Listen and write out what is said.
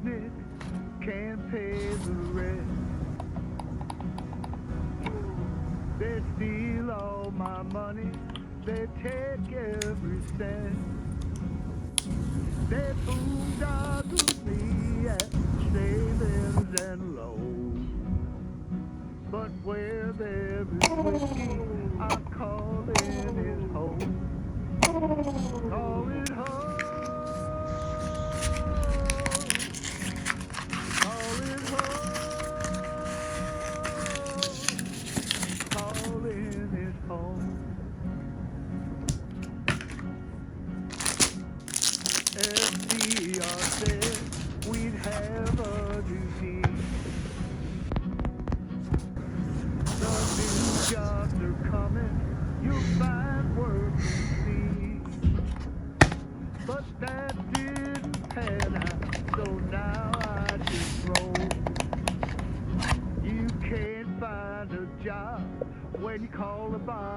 goodness can't pay the rent. They steal all my money, they take every cent. They boondoggle me at savings and loans. But where there is whiskey, I call in his home. Call it home. Call it home. Call in his home. FDR said we'd have a disease. The new jobs are coming, you'll find work and see. But that didn't pan out, so now I just roll. You can't find a job when you call about